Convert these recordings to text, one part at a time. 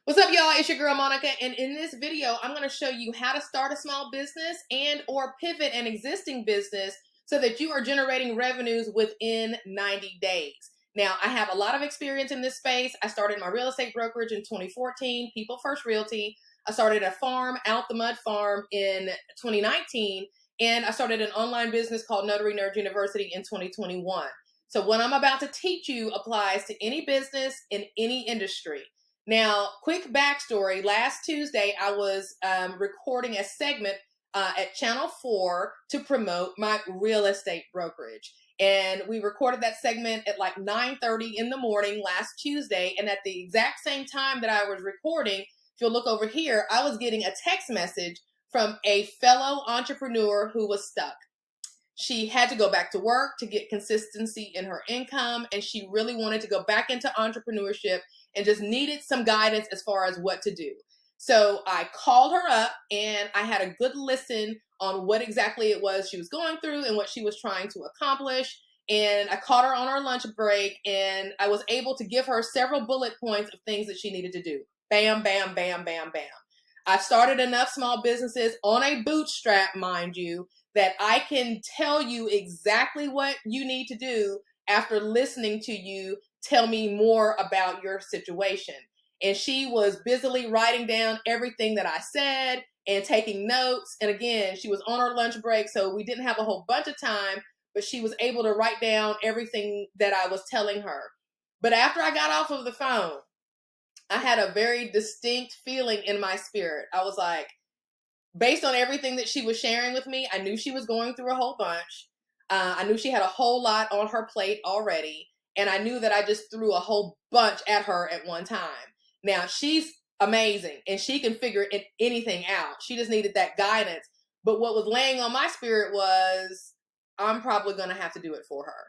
What's up, y'all? It's your girl Monica, and in this video, I'm going to show you how to start a small business and or pivot an existing business so that you are generating revenues within 90 days. Now, I have a lot of experience in this space. I started my real estate brokerage in 2014, People First Realty. I started a farm, Out the Mud Farm, in 2019, and I started an online business called Notary Nerds University in 2021. So what I'm about to teach you applies to any business in any industry. Now, quick backstory. Last Tuesday, I was recording a segment at Channel 4 to promote my real estate brokerage. And we recorded that segment at like 9:30 in the morning last Tuesday. And at the exact same time that I was recording, if you'll look over here, I was getting a text message from a fellow entrepreneur who was stuck. She had to go back to work to get consistency in her income, and she really wanted to go back into entrepreneurship and just needed some guidance as far as what to do. So I called her up and I had a good listen on what exactly it was she was going through and what she was trying to accomplish. And I caught her on our lunch break and I was able to give her several bullet points of things that she needed to do. Bam, bam, bam, bam, bam. I've started enough small businesses on a bootstrap, mind you, that I can tell you exactly what you need to do after listening to you tell me more about your situation. And she was busily writing down everything that I said and taking notes. And again, she was on her lunch break, so we didn't have a whole bunch of time, but she was able to write down everything that I was telling her. But after I got off of the phone, I had a very distinct feeling in my spirit. I was like, based on everything that she was sharing with me, I knew she was going through a whole bunch. I knew she had a whole lot on her plate already. And I knew that I just threw a whole bunch at her at one time. Now, she's amazing and she can figure anything out. She just needed that guidance. But what was laying on my spirit was, I'm probably going to have to do it for her.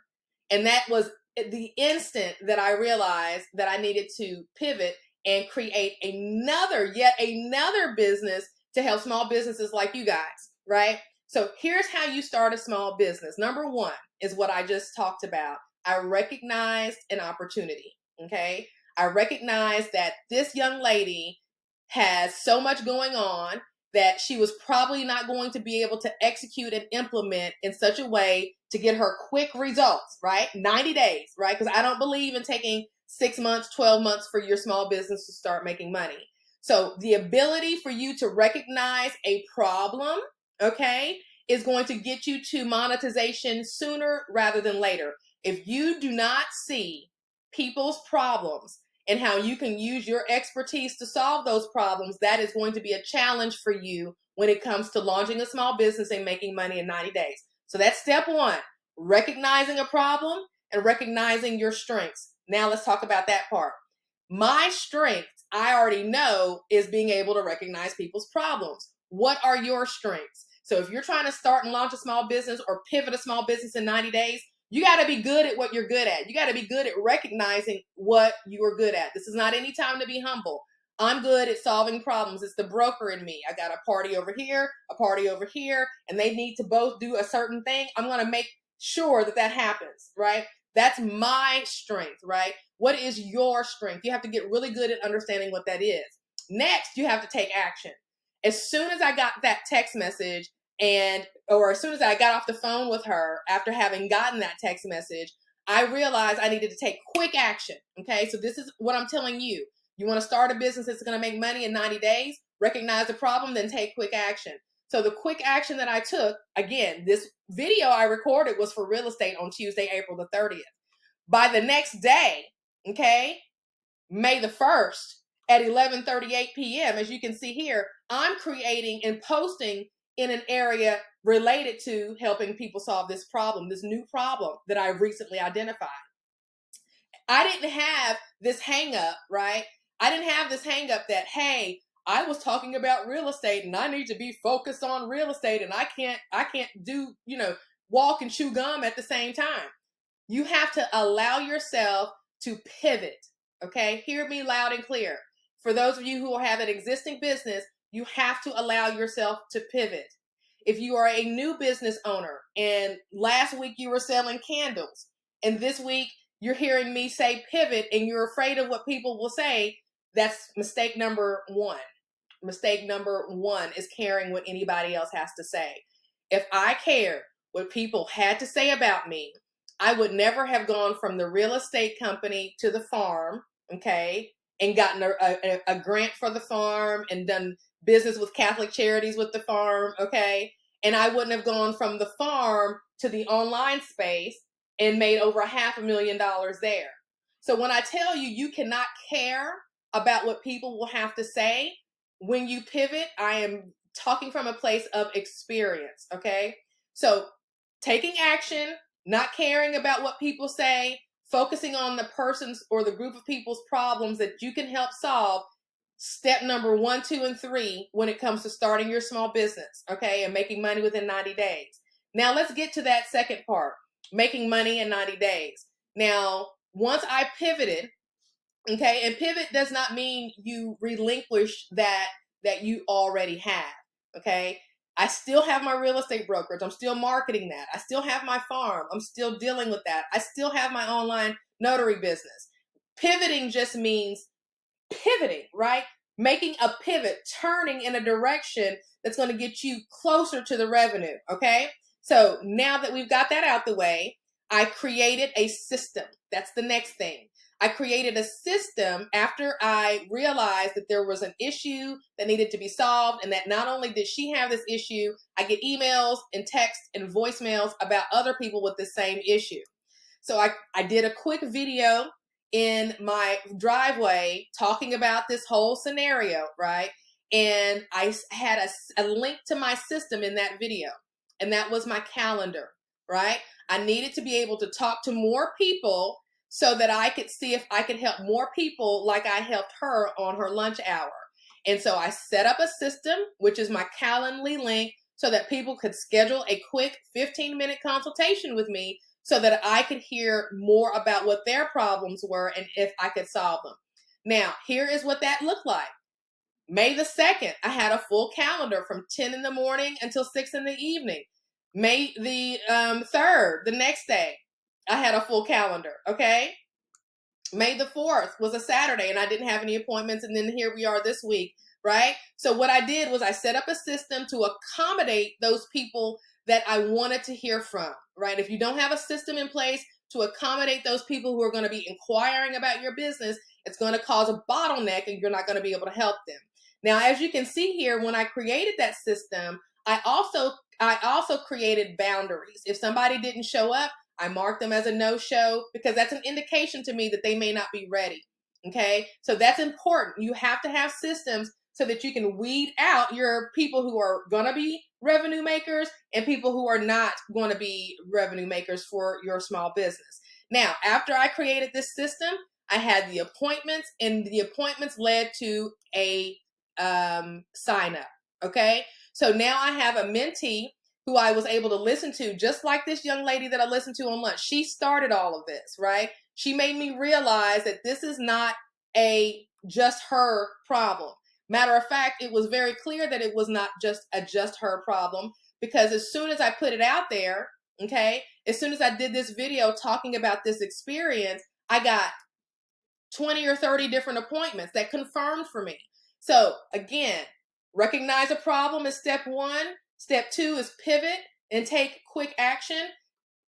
And that was the instant that I realized that I needed to pivot and create yet another business to help small businesses like you guys, right? So here's how you start a small business. Number one is what I just talked about. I recognized an opportunity, okay? I recognized that this young lady has so much going on that she was probably not going to be able to execute and implement in such a way to get her quick results, right? 90 days, right? Because I don't believe in taking 6 months, 12 months for your small business to start making money. So the ability for you to recognize a problem, okay, is going to get you to monetization sooner rather than later. If you do not see people's problems and how you can use your expertise to solve those problems, that is going to be a challenge for you when it comes to launching a small business and making money in 90 days. So that's step one, recognizing a problem and recognizing your strengths. Now let's talk about that part. My strength, I already know, is being able to recognize people's problems. What are your strengths? So if you're trying to start and launch a small business or pivot a small business in 90 days, you got to be good at what you're good at. You got to be good at recognizing what you are good at. This is not any time to be humble. I'm good at solving problems. It's the broker in me. I got a party over here, a party over here, and they need to both do a certain thing. I'm going to make sure that that happens, right? That's my strength, right? What is your strength? You have to get really good at understanding what that is. Next, you have to take action. As soon as I got that text message or as soon as I got off the phone with her after having gotten that text message, I realized I needed to take quick action. Okay, so this is what I'm telling you. You want to start a business that's going to make money in 90 days, recognize the problem, then take quick action. So the quick action that I took, again, this video I recorded was for real estate on Tuesday, April the 30th. By the next day, okay, May the 1st at 11:38 p.m., as you can see here, I'm creating and posting in an area related to helping people solve this problem, this new problem that I recently identified. I didn't have this hang up, right? I didn't have this hang up that, hey, I was talking about real estate and I need to be focused on real estate and I can't do, walk and chew gum at the same time. You have to allow yourself to pivot, okay? Hear me loud and clear. For those of you who have an existing business, you have to allow yourself to pivot. If you are a new business owner and last week you were selling candles and this week you're hearing me say pivot and you're afraid of what people will say, That's mistake number one. Mistake number one is caring what anybody else has to say. If I cared what people had to say about me, I would never have gone from the real estate company to the farm, okay, and gotten a grant for the farm and done business with Catholic Charities with the farm, okay, and I wouldn't have gone from the farm to the online space and made over $500,000 there. So when I tell you, you cannot care about what people will have to say, when you pivot, I am talking from a place of experience, okay? So taking action, not caring about what people say, focusing on the person's or the group of people's problems that you can help solve. Step number 1, 2, and 3 when it comes to starting your small business, okay, and making money within 90 days. Now let's get to that second part, making money in 90 days. Now, once I pivoted, okay, and pivot does not mean you relinquish that you already have, okay? I still have my real estate brokerage. I'm still marketing that. I still have my farm. I'm still dealing with that. I still have my online notary business. Pivoting just means pivoting, right? Making a pivot, turning in a direction that's going to get you closer to the revenue, okay? So now that we've got that out the way, I created a system. That's the next thing. I created a system after I realized that there was an issue that needed to be solved, and that not only did she have this issue, I get emails and texts and voicemails about other people with the same issue. So I did a quick video in my driveway talking about this whole scenario, right? And I had a link to my system in that video, and that was my calendar, right? I needed to be able to talk to more people so that I could see if I could help more people like I helped her on her lunch hour. And so I set up a system, which is my Calendly link, so that people could schedule a quick 15-minute consultation with me so that I could hear more about what their problems were and if I could solve them. Now, here is what that looked like. May the 2nd, I had a full calendar from 10 in the morning until 6 in the evening. May the 3rd, the next day, I had a full calendar, okay? May the 4th was a Saturday and I didn't have any appointments, and then here we are this week, right? So what I did was I set up a system to accommodate those people that I wanted to hear from, right? If you don't have a system in place to accommodate those people who are going to be inquiring about your business, it's going to cause a bottleneck and you're not going to be able to help them. Now, as you can see here, when I created that system, I also created boundaries. If somebody didn't show up, I marked them as a no-show because that's an indication to me that they may not be ready, okay? So that's important. You have to have systems so that you can weed out your people who are going to be revenue makers and people who are not going to be revenue makers for your small business. Now, after I created this system, I had the appointments, and the appointments led to a sign up, okay? So now I have a mentee who I was able to listen to, just like this young lady that I listened to on lunch. She started all of this, right? She made me realize that this is not just her problem. Matter of fact, it was very clear that it was not just her problem, because as soon as I put it out there, okay, as soon as I did this video talking about this experience, I got 20 or 30 different appointments that confirmed for me. So again, recognize a problem is step 1. Step 2 is pivot and take quick action.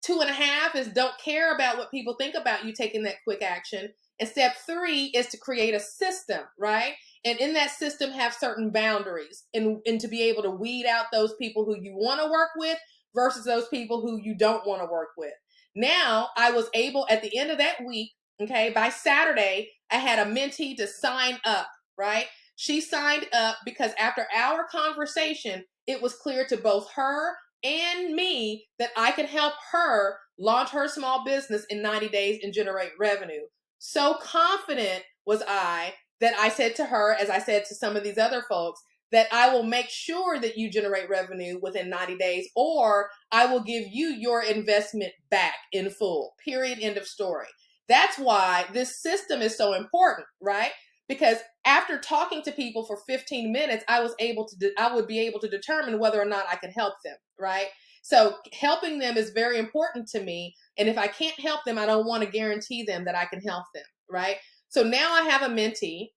2.5 is don't care about what people think about you taking that quick action. And step 3 is to create a system, right? And in that system, have certain boundaries and to be able to weed out those people who you want to work with versus those people who you don't want to work with. Now, I was able at the end of that week, okay, by Saturday, I had a mentee to sign up, right? She signed up because after our conversation, it was clear to both her and me that I could help her launch her small business in 90 days and generate revenue. So confident was I that I said to her, as I said to some of these other folks, that I will make sure that you generate revenue within 90 days, or I will give you your investment back in full. Period. End of story. That's why this system is so important, right? Because after talking to people for 15 minutes, I would be able to determine whether or not I could help them, right? So helping them is very important to me. And if I can't help them, I don't want to guarantee them that I can help them, right? So now I have a mentee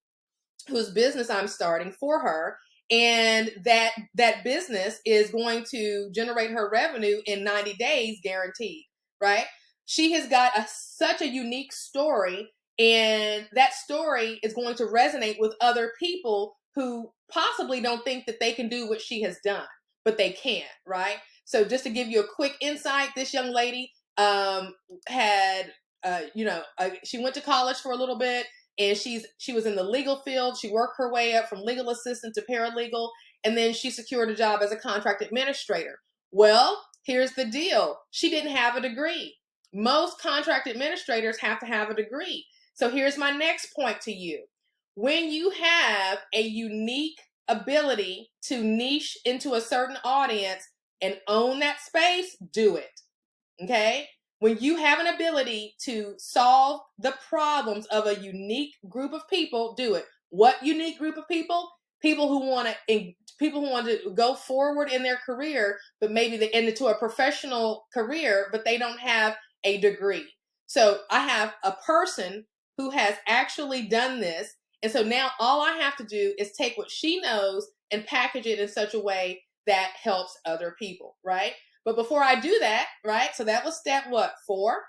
whose business I'm starting for her. And that business is going to generate her revenue in 90 days guaranteed, right? She has got such a unique story, and that story is going to resonate with other people who possibly don't think that they can do what she has done, but they can, right? So just to give you a quick insight, this young lady had, she went to college for a little bit, and she was in the legal field. She worked her way up from legal assistant to paralegal, and then she secured a job as a contract administrator. Well, here's the deal. She didn't have a degree. Most contract administrators have to have a degree. So here's my next point to you. When you have a unique ability to niche into a certain audience and own that space, do it. Okay? When you have an ability to solve the problems of a unique group of people, do it. What unique group of people? People who want to go forward in their career, but maybe into a professional career, but they don't have a degree. So I have a person who has actually done this, and so now all I have to do is take what she knows and package it in such a way that helps other people, right? But before I do that, right, so that was step 4?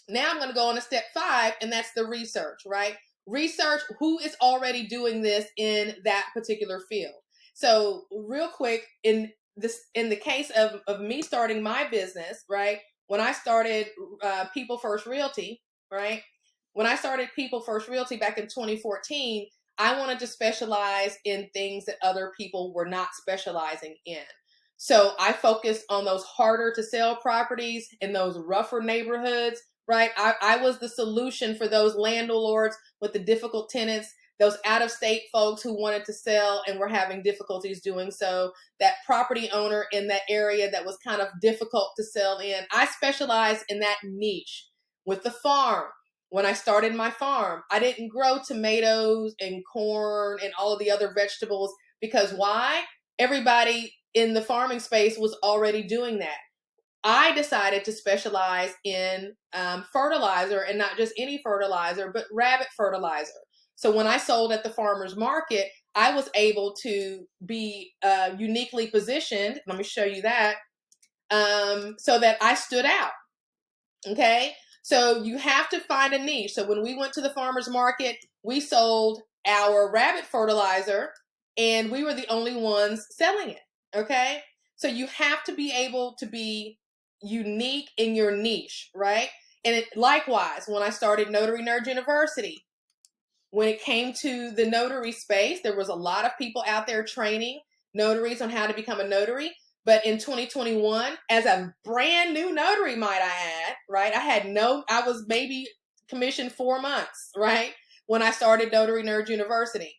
Now I'm going to go on to step 5, and that's the research, right? Research who is already doing this in that particular field. So real quick, in the case of me starting my business, right, when I started People First Realty, right, when I started People First Realty back in 2014, I wanted to specialize in things that other people were not specializing in. So I focused on those harder to sell properties in those rougher neighborhoods, right? I was the solution for those landlords with the difficult tenants, those out-of-state folks who wanted to sell and were having difficulties doing so, that property owner in that area that was kind of difficult to sell in. I specialized in that niche. With the farm, when I started my farm, I didn't grow tomatoes and corn and all of the other vegetables, because why? Everybody in the farming space was already doing that. I decided to specialize in fertilizer, and not just any fertilizer, but rabbit fertilizer. So when I sold at the farmer's market, I was able to be uniquely positioned. Let me show you that, so that I stood out. Okay. So you have to find a niche. So when we went to the farmer's market, we sold our rabbit fertilizer, and we were the only ones selling it. Okay. So you have to be able to be unique in your niche, right? And likewise, when I started Notary Nerds University, when it came to the notary space, there was a lot of people out there training notaries on how to become a notary. But in 2021, as a brand new notary, might I add, right? I was maybe commissioned 4 months, right? When I started Notary Nerds University.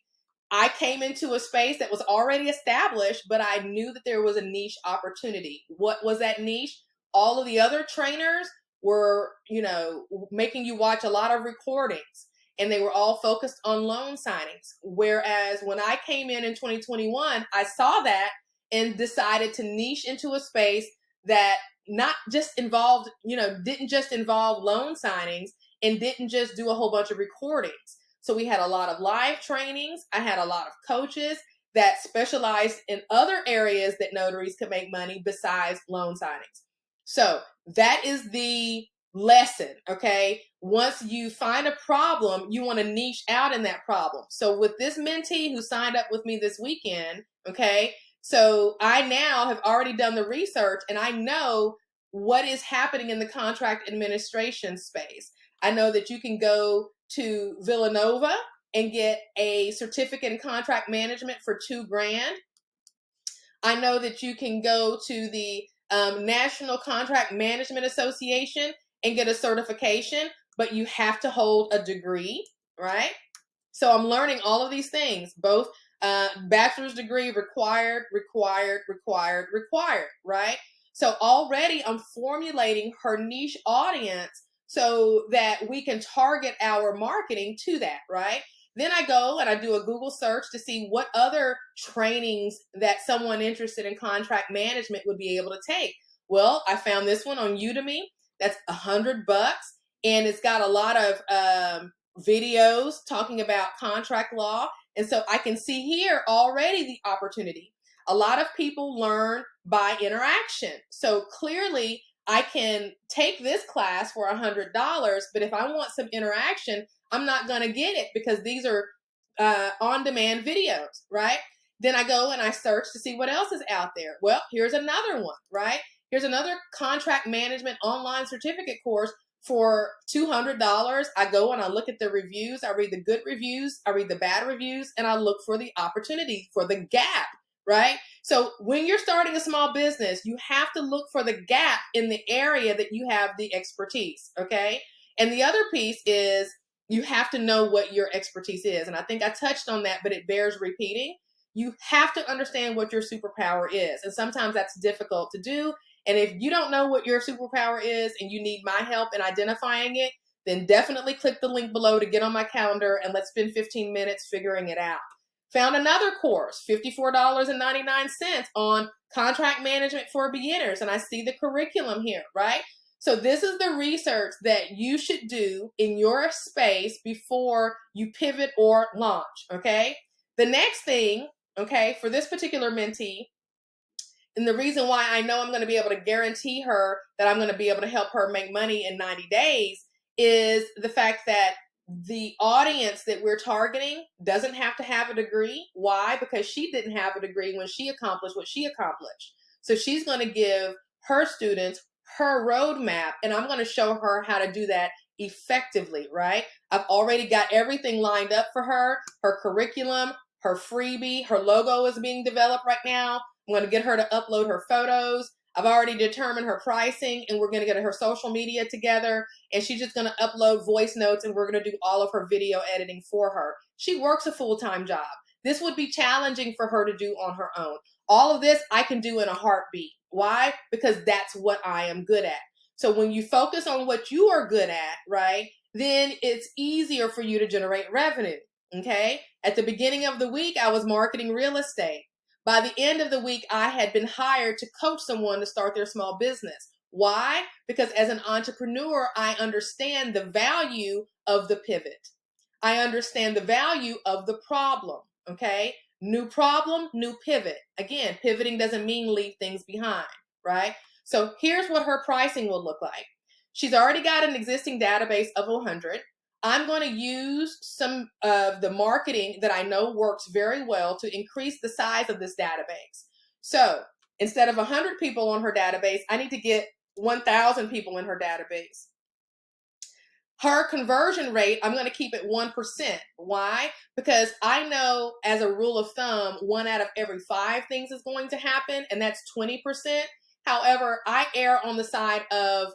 I came into a space that was already established, but I knew that there was a niche opportunity. What was that niche? All of the other trainers were, making you watch a lot of recordings, and they were all focused on loan signings. Whereas when I came in 2021, I saw that and decided to niche into a space that not just involved, didn't just involve loan signings, and didn't just do a whole bunch of recordings. So we had a lot of live trainings. I had a lot of coaches that specialized in other areas that notaries could make money besides loan signings. So that is the lesson, okay? Once you find a problem, you want to niche out in that problem. So with this mentee who signed up with me this weekend, okay, so I now have already done the research, and I know what is happening in the contract administration space. I know that you can go to Villanova and get a certificate in contract management for $2,000. I know that you can go to the National Contract Management Association and get a certification, but you have to hold a degree, right? So I'm learning all of these things, both bachelor's degree required, right? So already I'm formulating her niche audience so that we can target our marketing to that, right? Then I go and I do a Google search to see what other trainings that someone interested in contract management would be able to take. Well, I found this one on Udemy. That's $100, and it's got a lot of videos talking about contract law. And so I can see here already the opportunity. A lot of people learn by interaction. So clearly I can take this class for $100, but if I want some interaction, I'm not going to get it because these are on-demand videos, right? Then I go and I search to see what else is out there. Well, here's another one, right? Here's another contract management online certificate course for $200. I go and I look at the reviews. I read the good reviews. I read the bad reviews, and I look for the opportunity, for the gap, right? So when you're starting a small business, you have to look for the gap in the area that you have the expertise, okay? And the other piece is you have to know what your expertise is. And I think I touched on that, but it bears repeating. You have to understand what your superpower is. And sometimes that's difficult to do. And if you don't know what your superpower is and you need my help in identifying it, then definitely click the link below to get on my calendar and let's spend 15 minutes figuring it out. Found another course, $54.99 on contract management for beginners. And I see the curriculum here, right? So this is the research that you should do in your space before you pivot or launch, okay? The next thing, okay, for this particular mentee, and the reason why I know I'm going to be able to guarantee her that I'm going to be able to help her make money in 90 days is the fact that the audience that we're targeting doesn't have to have a degree. Why? Because she didn't have a degree when she accomplished what she accomplished. So she's going to give her students her roadmap, and I'm going to show her how to do that effectively, right? I've already got everything lined up for her curriculum, her freebie, her logo is being developed right now. I'm going to get her to upload her photos. I've already determined her pricing, and we're going to get her social media together, and she's just going to upload voice notes, and we're going to do all of her video editing for her. She works a full-time job. This would be challenging for her to do on her own. All of this I can do in a heartbeat. Why? Because that's what I am good at. So when you focus on what you are good at, right, then it's easier for you to generate revenue, okay? At the beginning of the week, I was marketing real estate. By the end of the week, I had been hired to coach someone to start their small business. Why? Because as an entrepreneur, I understand the value of the pivot. I understand the value of the problem, okay? New problem, new pivot. Again, pivoting doesn't mean leave things behind, right? So here's what her pricing will look like. She's already got an existing database of 100. I'm going to use some of the marketing that I know works very well to increase the size of this database. So instead of 100 people on her database, I need to get 1,000 people in her database. Her conversion rate, I'm going to keep it 1%. Why? Because I know as a rule of thumb, 1 out of every 5 things is going to happen, and that's 20%. However, I err on the side of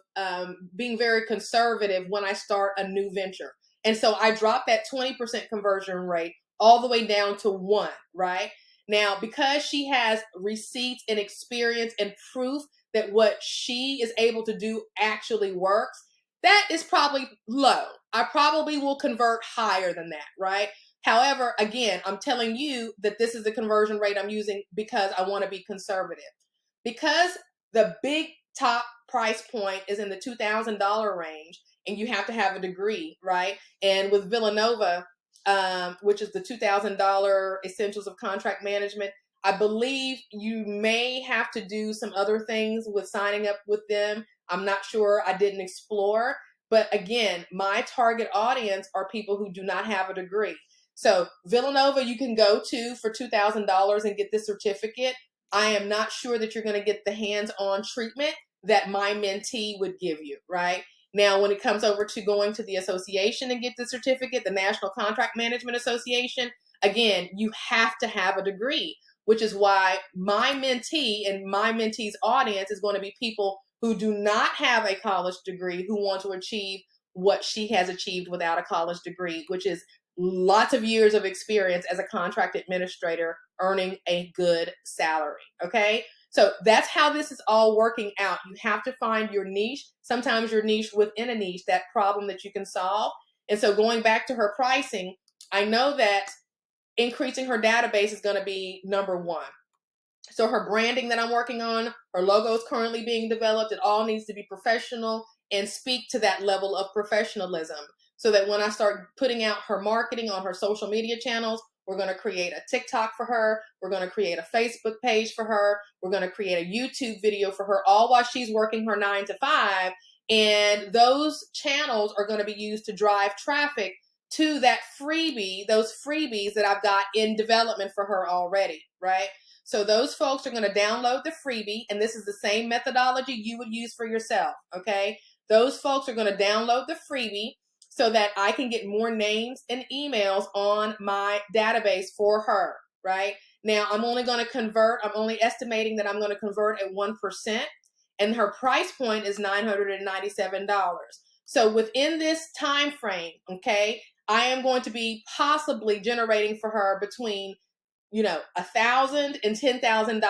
being very conservative when I start a new venture. And so I drop that 20% conversion rate all the way down to 1, right? Now, because she has receipts and experience and proof that what she is able to do actually works, that is probably low. I probably will convert higher than that, right? However, again, I'm telling you that this is the conversion rate I'm using because I want to be conservative. Because the big top price point is in the $2,000 range, and you have to have a degree, right? And with Villanova, which is the $2,000 Essentials of Contract Management, I believe you may have to do some other things with signing up with them. I'm not sure. I didn't explore. But again, my target audience are people who do not have a degree. So Villanova, you can go to for $2,000 and get this certificate. I am not sure that you're going to get the hands-on treatment that my mentee would give you, right? Now, when it comes over to going to the association and get the certificate, the National Contract Management Association, again, you have to have a degree, which is why my mentee and my mentee's audience is going to be people who do not have a college degree, who want to achieve what she has achieved without a college degree, which is lots of years of experience as a contract administrator earning a good salary, okay? So that's how this is all working out. You have to find your niche, sometimes your niche within a niche, that problem that you can solve. And so going back to her pricing, I know that increasing her database is going to be number 1. So her branding that I'm working on, her logo is currently being developed. It all needs to be professional and speak to that level of professionalism. so that when I start putting out her marketing on her social media channels, we're going to create a TikTok for her. We're going to create a Facebook page for her. We're going to create a YouTube video for her, all while she's working her 9 to 5. And those channels are going to be used to drive traffic to that freebie, those freebies that I've got in development for her already, right? So those folks are going to download the freebie, and this is the same methodology you would use for yourself, okay? Those folks are going to download the freebie so that I can get more names and emails on my database for her, right? Now, I'm only estimating that I'm going to convert at 1%, and her price point is $997. So within this time frame, okay, I am going to be possibly generating for her between $1,000 and $10,000,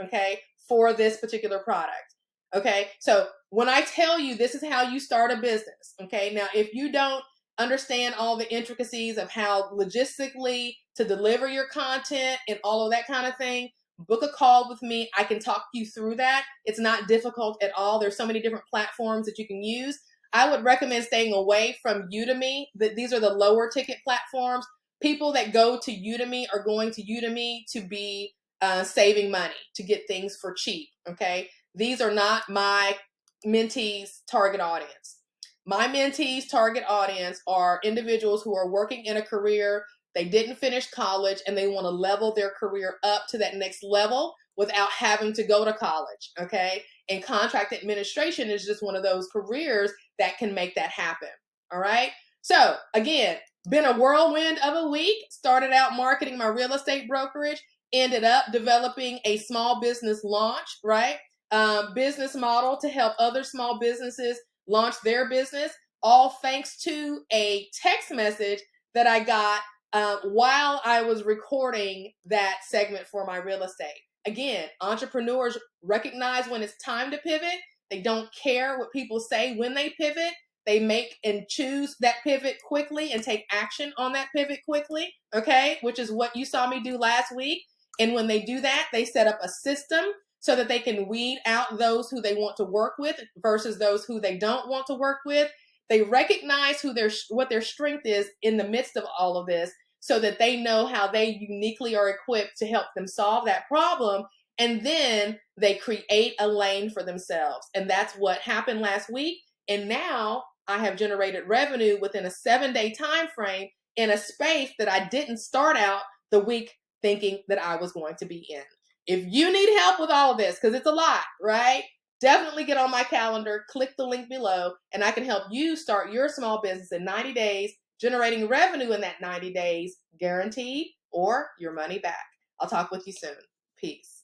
okay, for this particular product. Okay, so when I tell you this is how you start a business, okay, now if you don't understand all the intricacies of how logistically to deliver your content and all of that kind of thing, book a call with me. I can talk you through that. It's not difficult at all. There's so many different platforms that you can use. I would recommend staying away from Udemy. These are the lower ticket platforms. People that go to Udemy are going to Udemy to be saving money, to get things for cheap, okay? These are not my mentees' target audience. My mentees' target audience are individuals who are working in a career, they didn't finish college, and they want to level their career up to that next level without having to go to college, okay? And contract administration is just one of those careers that can make that happen, all right? So, again, been a whirlwind of a week. Started out marketing my real estate brokerage, ended up developing a small business launch, right? Business model to help other small businesses launch their business, all thanks to a text message that I got while I was recording that segment for my real estate. Again, entrepreneurs recognize when it's time to pivot. They don't care what people say when they pivot. They make and choose that pivot quickly and take action on that pivot quickly, okay? Which is what you saw me do last week. And when they do that, they set up a system so that they can weed out those who they want to work with versus those who they don't want to work with. They recognize what their strength is in the midst of all of this so that they know how they uniquely are equipped to help them solve that problem. And then they create a lane for themselves. And that's what happened last week. And now I have generated revenue within a 7-day time frame in a space that I didn't start out the week thinking that I was going to be in. If you need help with all of this, because it's a lot, right? Definitely get on my calendar, click the link below, and I can help you start your small business in 90 days, generating revenue in that 90 days, guaranteed, or your money back. I'll talk with you soon. Peace.